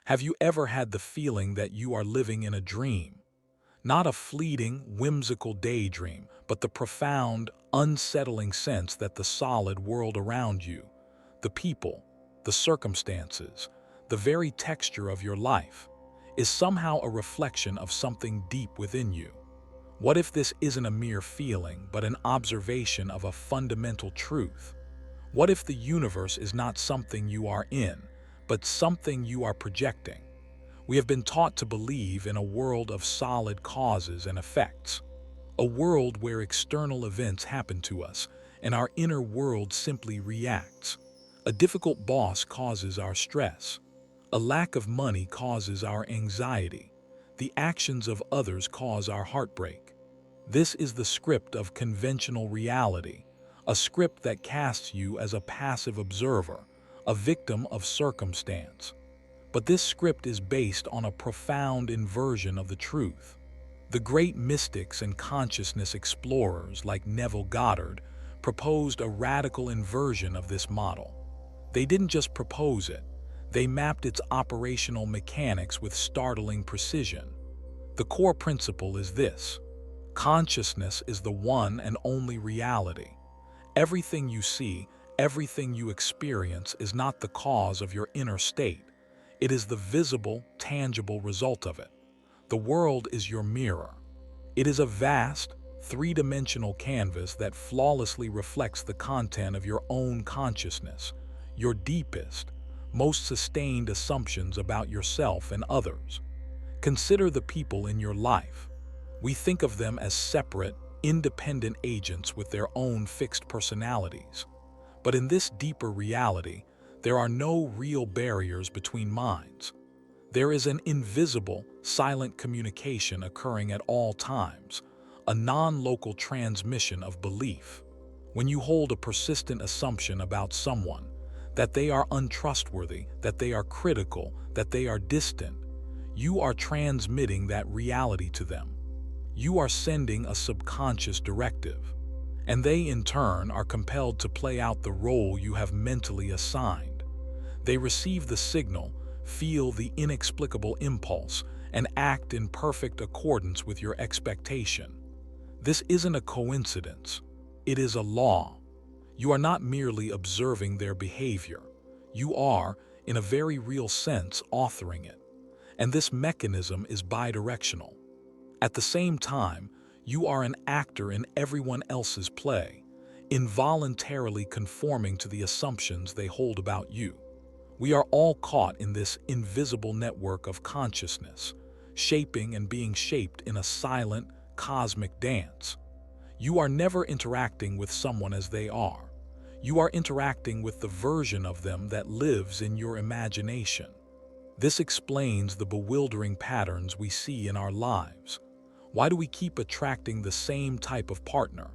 Have you ever had the feeling that you are living in a dream? Not a fleeting, whimsical daydream, but the profound, unsettling sense that the solid world around you, the people, the circumstances, the very texture of your life, is somehow a reflection of something deep within you. What if this isn't a mere feeling, but an observation of a fundamental truth? What if the universe is not something you are in, but something you are projecting? We have been taught to believe in a world of solid causes and effects, a world where external events happen to us and our inner world simply reacts. A difficult boss causes our stress. A lack of money causes our anxiety. The actions of others cause our heartbreak. This is the script of conventional reality, a script that casts you as a passive observer, a victim of circumstance. But this script is based on a profound inversion of the truth. The great mystics and consciousness explorers like Neville Goddard proposed a radical inversion of this model. They didn't just propose it, they mapped its operational mechanics with startling precision. The core principle is this: consciousness is the one and only reality. Everything you see, everything you experience is not the cause of your inner state. It is the visible, tangible result of it. The world is your mirror. It is a vast, three-dimensional canvas that flawlessly reflects the content of your own consciousness, your deepest, most sustained assumptions about yourself and others. Consider the people in your life. We think of them as separate, independent agents with their own fixed personalities. But in this deeper reality, there are no real barriers between minds. There is an invisible, silent communication occurring at all times, a non-local transmission of belief. When you hold a persistent assumption about someone, that they are untrustworthy, that they are critical, that they are distant, you are transmitting that reality to them. You are sending a subconscious directive, and they in turn are compelled to play out the role you have mentally assigned. They receive the signal, feel the inexplicable impulse, and act in perfect accordance with your expectation. This isn't a coincidence. It is a law. You are not merely observing their behavior. You are, in a very real sense, authoring it. And this mechanism is bidirectional. At the same time, you are an actor in everyone else's play, involuntarily conforming to the assumptions they hold about you. We are all caught in this invisible network of consciousness, shaping and being shaped in a silent, cosmic dance. You are never interacting with someone as they are. You are interacting with the version of them that lives in your imagination. This explains the bewildering patterns we see in our lives. Why do we keep attracting the same type of partner?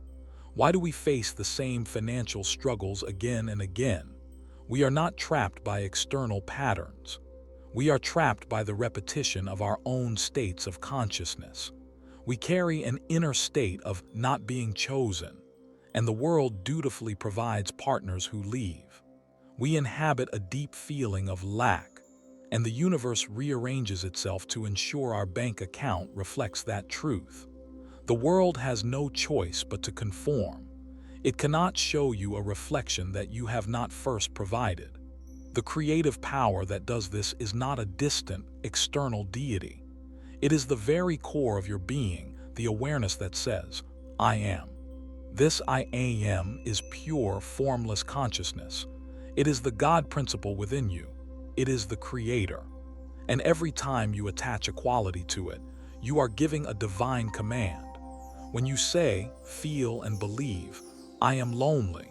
Why do we face the same financial struggles again and again? We are not trapped by external patterns. We are trapped by the repetition of our own states of consciousness. We carry an inner state of not being chosen, and the world dutifully provides partners who leave. We inhabit a deep feeling of lack, and the universe rearranges itself to ensure our bank account reflects that truth. The world has no choice but to conform. It cannot show you a reflection that you have not first provided. The creative power that does this is not a distant, external deity. It is the very core of your being, the awareness that says, I am. This I am is pure, formless consciousness. It is the God principle within you. It is the Creator. And every time you attach a quality to it, you are giving a divine command. When you say, feel, and believe, I am lonely,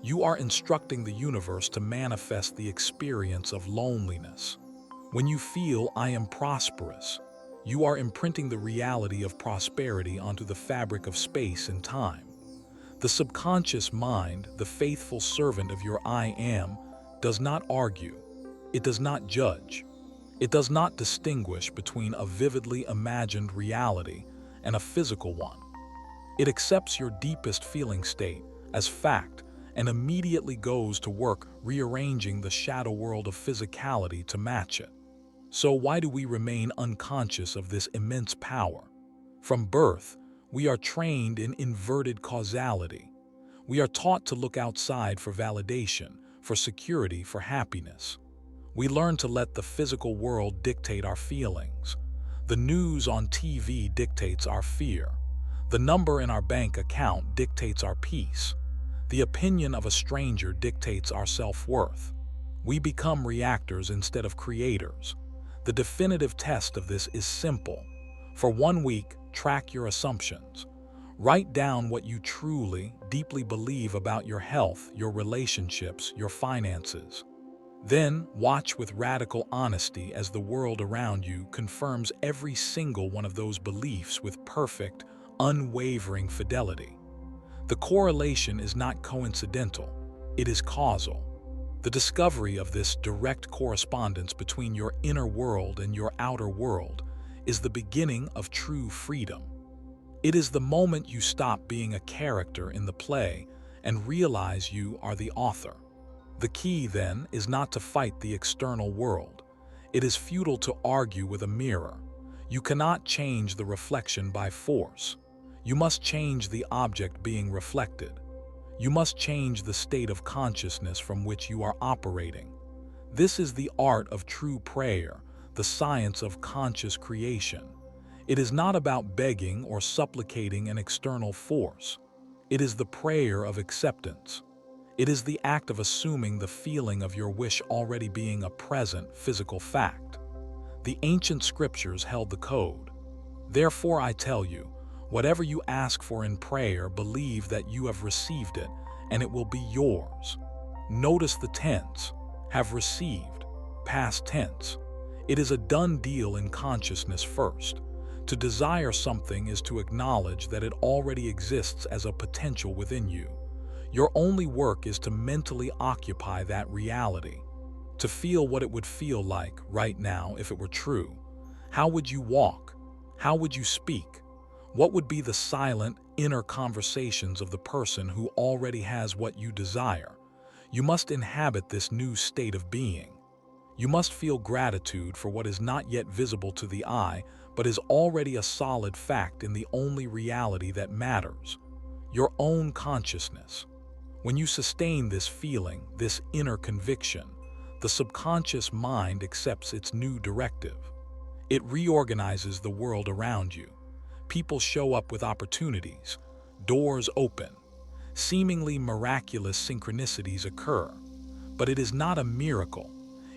you are instructing the universe to manifest the experience of loneliness. When you feel, I am prosperous, you are imprinting the reality of prosperity onto the fabric of space and time. The subconscious mind, the faithful servant of your I am, does not argue. It does not judge. It does not distinguish between a vividly imagined reality and a physical one. It accepts your deepest feeling state as fact and immediately goes to work rearranging the shadow world of physicality to match it. So why do we remain unconscious of this immense power? From birth, we are trained in inverted causality. We are taught to look outside for validation, for security, for happiness. We learn to let the physical world dictate our feelings. The news on TV dictates our fear. The number in our bank account dictates our peace. The opinion of a stranger dictates our self-worth. We become reactors instead of creators. The definitive test of this is simple. For 1 week, track your assumptions. Write down what you truly, deeply believe about your health, your relationships, your finances. Then, watch with radical honesty as the world around you confirms every single one of those beliefs with perfect, unwavering fidelity. The correlation is not coincidental, it is causal. The discovery of this direct correspondence between your inner world and your outer world is the beginning of true freedom. It is the moment you stop being a character in the play and realize you are the author. The key, then, is not to fight the external world. It is futile to argue with a mirror. You cannot change the reflection by force. You must change the object being reflected. You must change the state of consciousness from which you are operating. This is the art of true prayer, the science of conscious creation. It is not about begging or supplicating an external force. It is the prayer of acceptance. It is the act of assuming the feeling of your wish already being a present physical fact. The ancient scriptures held the code. Therefore I tell you, whatever you ask for in prayer, believe that you have received it, and it will be yours. Notice the tense, have received, past tense. It is a done deal in consciousness first. To desire something is to acknowledge that it already exists as a potential within you. Your only work is to mentally occupy that reality, to feel what it would feel like right now if it were true. How would you walk? How would you speak? What would be the silent, inner conversations of the person who already has what you desire? You must inhabit this new state of being. You must feel gratitude for what is not yet visible to the eye, but is already a solid fact in the only reality that matters, your own consciousness. When you sustain this feeling, this inner conviction, the subconscious mind accepts its new directive. It reorganizes the world around you. People show up with opportunities, doors open, seemingly miraculous synchronicities occur. But it is not a miracle.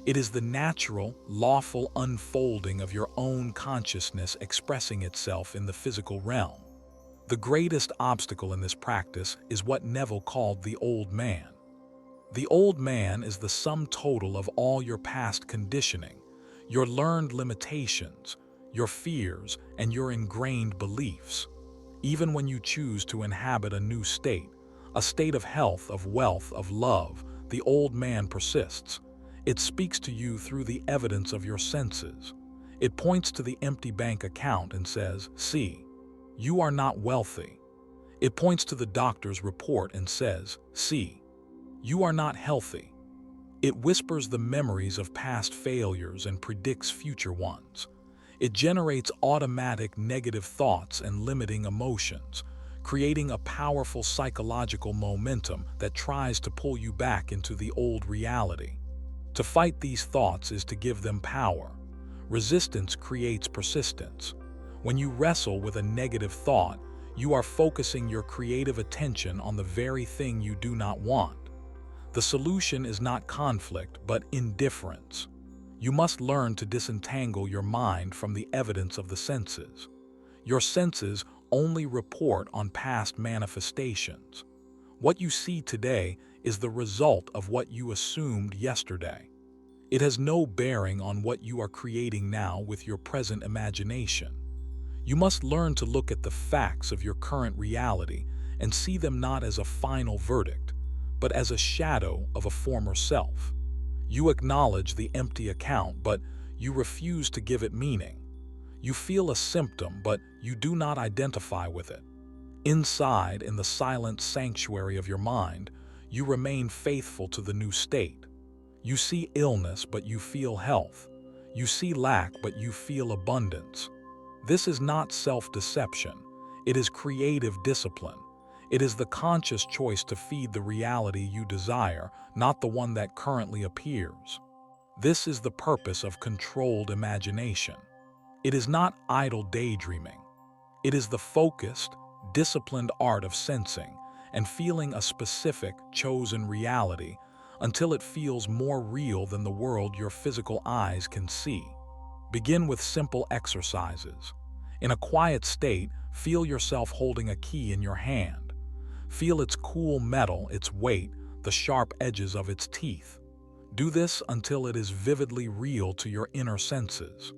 It is the natural, lawful unfolding of your own consciousness expressing itself in the physical realm. The greatest obstacle in this practice is what Neville called the old man. The old man is the sum total of all your past conditioning, your learned limitations, your fears, and your ingrained beliefs. Even when you choose to inhabit a new state, a state of health, of wealth, of love, the old man persists. It speaks to you through the evidence of your senses. It points to the empty bank account and says, "See, you are not wealthy." It points to the doctor's report and says, "See, you are not healthy." It whispers the memories of past failures and predicts future ones. It generates automatic negative thoughts and limiting emotions, creating a powerful psychological momentum that tries to pull you back into the old reality. To fight these thoughts is to give them power. Resistance creates persistence. When you wrestle with a negative thought, you are focusing your creative attention on the very thing you do not want. The solution is not conflict, but indifference. You must learn to disentangle your mind from the evidence of the senses. Your senses only report on past manifestations. What you see today is the result of what you assumed yesterday. It has no bearing on what you are creating now with your present imagination. You must learn to look at the facts of your current reality and see them not as a final verdict, but as a shadow of a former self. You acknowledge the empty account, but you refuse to give it meaning. You feel a symptom, but you do not identify with it. Inside, in the silent sanctuary of your mind, you remain faithful to the new state. You see illness, but you feel health. You see lack, but you feel abundance. This is not self-deception. It is creative discipline. It is the conscious choice to feed the reality you desire, not the one that currently appears. This is the purpose of controlled imagination. It is not idle daydreaming. It is the focused, disciplined art of sensing and feeling a specific, chosen reality until it feels more real than the world your physical eyes can see. Begin with simple exercises. In a quiet state, feel yourself holding a key in your hand. Feel its cool metal, its weight, the sharp edges of its teeth. Do this until it is vividly real to your inner senses.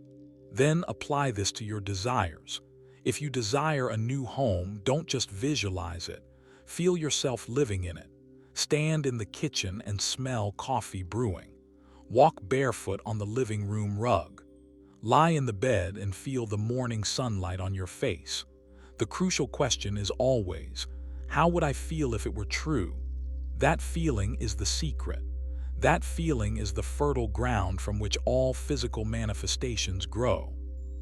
Then apply this to your desires. If you desire a new home, don't just visualize it. Feel yourself living in it. Stand in the kitchen and smell coffee brewing. Walk barefoot on the living room rug. Lie in the bed and feel the morning sunlight on your face. The crucial question is always, how would I feel if it were true? That feeling is the secret. That feeling is the fertile ground from which all physical manifestations grow.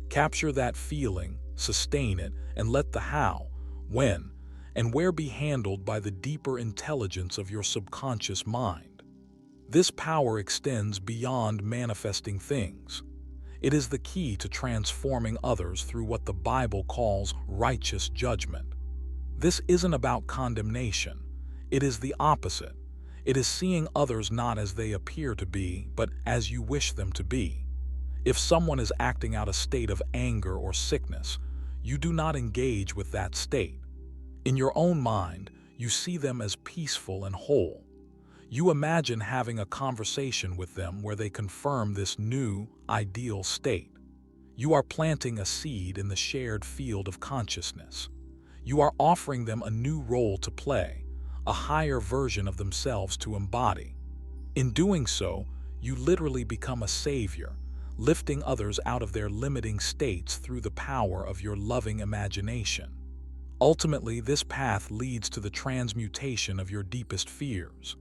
Capture that feeling, sustain it, and let the how, when, and where be handled by the deeper intelligence of your subconscious mind. This power extends beyond manifesting things. It is the key to transforming others through what the Bible calls righteous judgment. This isn't about condemnation. It is the opposite. It is seeing others not as they appear to be, but as you wish them to be. If someone is acting out a state of anger or sickness, you do not engage with that state. In your own mind, you see them as peaceful and whole. You imagine having a conversation with them where they confirm this new, ideal state. You are planting a seed in the shared field of consciousness. You are offering them a new role to play, a higher version of themselves to embody. In doing so, you literally become a savior, lifting others out of their limiting states through the power of your loving imagination. Ultimately, this path leads to the transmutation of your deepest fears.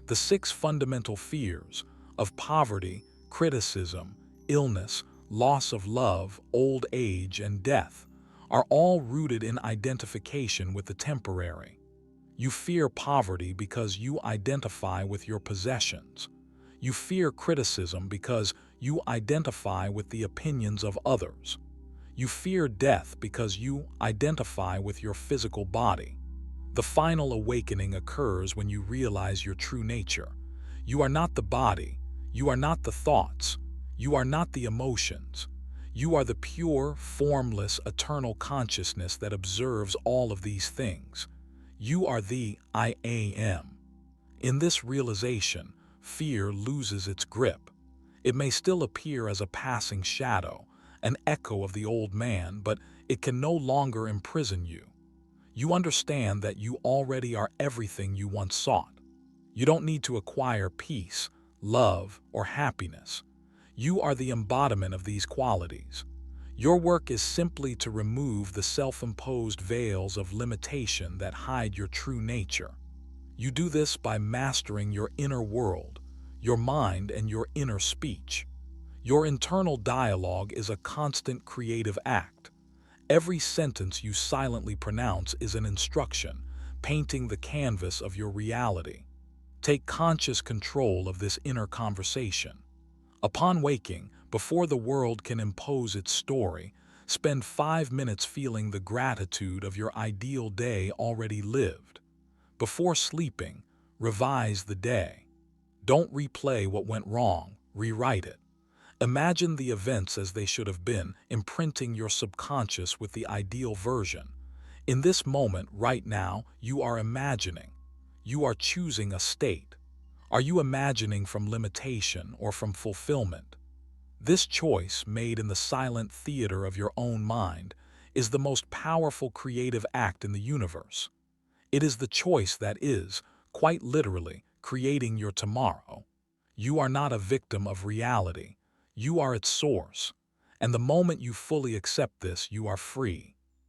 The 6 fundamental fears of poverty, criticism, illness, loss of love, old age, and death are all rooted in identification with the temporary. You fear poverty because you identify with your possessions. You fear criticism because you identify with the opinions of others. You fear death because you identify with your physical body. The final awakening occurs when you realize your true nature. You are not the body. You are not the thoughts. You are not the emotions. You are the pure, formless, eternal consciousness that observes all of these things. You are the I Am. In this realization, fear loses its grip. It may still appear as a passing shadow, an echo of the old man, but it can no longer imprison you. You understand that you already are everything you once sought. You don't need to acquire peace, love, or happiness. You are the embodiment of these qualities. Your work is simply to remove the self-imposed veils of limitation that hide your true nature. You do this by mastering your inner world, your mind, and your inner speech. Your internal dialogue is a constant creative act. Every sentence you silently pronounce is an instruction, painting the canvas of your reality. Take conscious control of this inner conversation. Upon waking, before the world can impose its story, spend 5 minutes feeling the gratitude of your ideal day already lived. Before sleeping, revise the day. Don't replay what went wrong, rewrite it. Imagine the events as they should have been, imprinting your subconscious with the ideal version. In this moment, right now, you are imagining. You are choosing a state. Are you imagining from limitation or from fulfillment? This choice, made in the silent theater of your own mind, is the most powerful creative act in the universe. It is the choice that is, quite literally, creating your tomorrow. You are not a victim of reality. You are its source. And the moment you fully accept this, you are free.